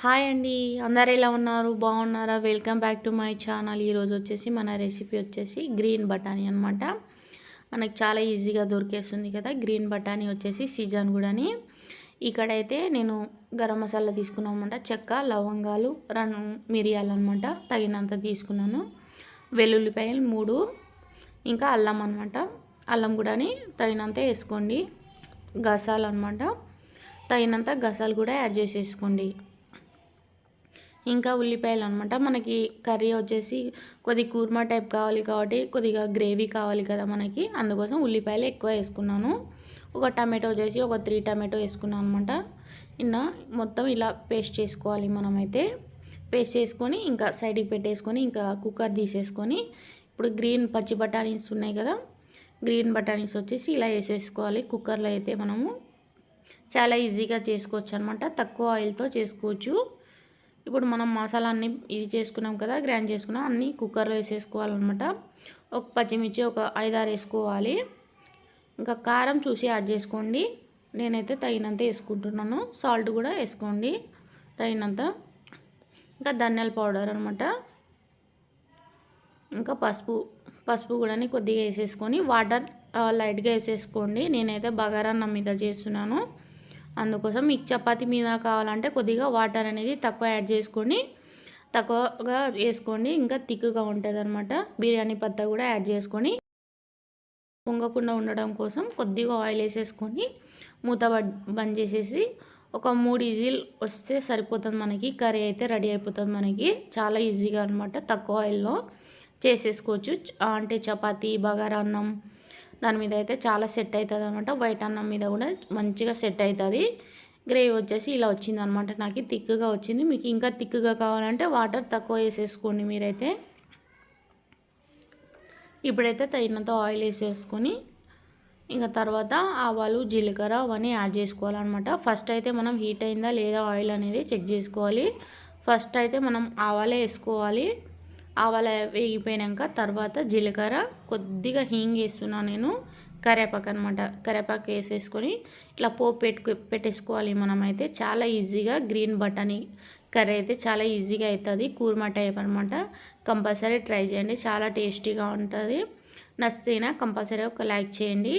Hi అండి. అందరు ఎలా ఉన్నారు? బాగున్నారా? Welcome back to my channel. ఈరోజు వచ్చేసి మన రెసిపీ వచ్చేసి గ్రీన్ బఠానీ అనమాట. మనకు చాలా ఈజీగా దొరికేస్తుంది కదా గ్రీన్ బఠానీ వచ్చేసి సీజన్ కూడాని. ఇక్కడైతే నేను గరం మసాలా తీసుకున్నామన్నమాట. చెక్క, లవంగాలు, 2 మిరియాలు అనమాట తగినంత తీసుకున్నాను. వెల్లుల్లిపాయలు 3, ఇంకా అల్లం అనమాట. అల్లం కూడాని తగినంత వేసుకోండి. గసాలు అనమాట, తగినంత గసాలు కూడా యాడ్ చేసేసుకోండి. ఇంకా ఉల్లిపాయలు అనమాట. మనకి కర్రీ వచ్చేసి కొద్ది కూర్మా టైప్ కావాలి కాబట్టి కొద్దిగా గ్రేవీ కావాలి కదా మనకి, అందుకోసం ఉల్లిపాయలు ఎక్కువ వేసుకున్నాను. ఒక టమాటో వచ్చేసి ఒక 3 టమాటో వేసుకున్నాను అనమాట. మొత్తం ఇలా పేస్ట్ చేసుకోవాలి మనమైతే. పేస్ట్ చేసుకొని ఇంకా సైడ్కి పెట్టేసుకొని ఇంకా కుక్కర్ తీసేసుకొని ఇప్పుడు గ్రీన్ పచ్చి బఠానీస్ ఉన్నాయి కదా, గ్రీన్ బఠానీస్ వచ్చేసి ఇలా వేసేసుకోవాలి. కుక్కర్లో అయితే మనము చాలా ఈజీగా చేసుకోవచ్చు అనమాట. తక్కువ ఆయిల్తో చేసుకోవచ్చు. ఇప్పుడు మనం మసాలా అన్నీ ఇది చేసుకున్నాం కదా, గ్రైండ్ చేసుకున్నాం, అన్నీ కుక్కర్లో వేసేసుకోవాలన్నమాట. ఒక పచ్చిమిర్చి ఒక 5-6 వేసుకోవాలి. ఇంకా కారం చూసి యాడ్ చేసుకోండి. నేనైతే తగినంత వేసుకుంటున్నాను. సాల్ట్ కూడా వేసుకోండి తగినంత. ఇంకా ధనియాల పౌడర్ అనమాట. ఇంకా పసుపు కూడా కొద్దిగా వేసేసుకొని వాటర్ లైట్గా వేసేసుకోండి. నేనైతే బగారన్నం మీద చేస్తున్నాను, అందుకోసం మీకు చపాతీ మీద కావాలంటే కొద్దిగా వాటర్ అనేది తక్కువ యాడ్ చేసుకొని తక్కువగా వేసుకోండి. ఇంకా థిక్గా ఉంటుంది అనమాట. బిర్యానీ పత్తా కూడా యాడ్ చేసుకొని పొంగకుండా ఉండడం కోసం కొద్దిగా ఆయిల్ వేసేసుకొని మూత బంద్ చేసేసి ఒక 3 విజిల్ వస్తే సరిపోతుంది. మనకి కర్రీ అయితే రెడీ అయిపోతుంది. మనకి చాలా ఈజీగా అనమాట, తక్కువ ఆయిల్లో చేసేసుకోవచ్చు. అంటే చపాతీ, బగారా అన్నం దాని మీద అయితే చాలా సెట్ అవుతుంది అనమాట. వైట్ అన్నం మీద కూడా మంచిగా సెట్ అవుతుంది. గ్రేవీ వచ్చేసి ఇలా వచ్చింది అనమాట. నాకు థిక్గా వచ్చింది. మీకు ఇంకా థిక్గా కావాలంటే వాటర్ తక్కువ వేసేసుకోండి మీరైతే. ఇప్పుడైతే తగినంత ఆయిల్ వేసేసుకొని ఇంకా తర్వాత ఆవాలు, జీలకర్ర అవన్నీ యాడ్ చేసుకోవాలన్నమాట. ఫస్ట్ అయితే మనం హీట్ అయిందా లేదా ఆయిల్ అనేది చెక్ చేసుకోవాలి. ఫస్ట్ అయితే మనం ఆవాలే వేసుకోవాలి. ఆవాలు వేగిపోయాక తర్వాత జీలకర్ర, కొద్దిగా హీంగ్ వేస్తున్నాను నేను, కరివేపాకు అనమాట. కరివేపాకు వేసేసుకొని ఇట్లా పోపు పెట్టేసుకోవాలి. మనమైతే చాలా ఈజీగా గ్రీన్ బఠానీ కర్రీ అయితే చాలా ఈజీగా అవుతుంది. కూర్మా టైప్ అనమాట. కంపల్సరీ ట్రై చేయండి, చాలా టేస్టీగా ఉంటుంది. నచ్చితేనా కంపల్సరీ ఒక లైక్ చేయండి.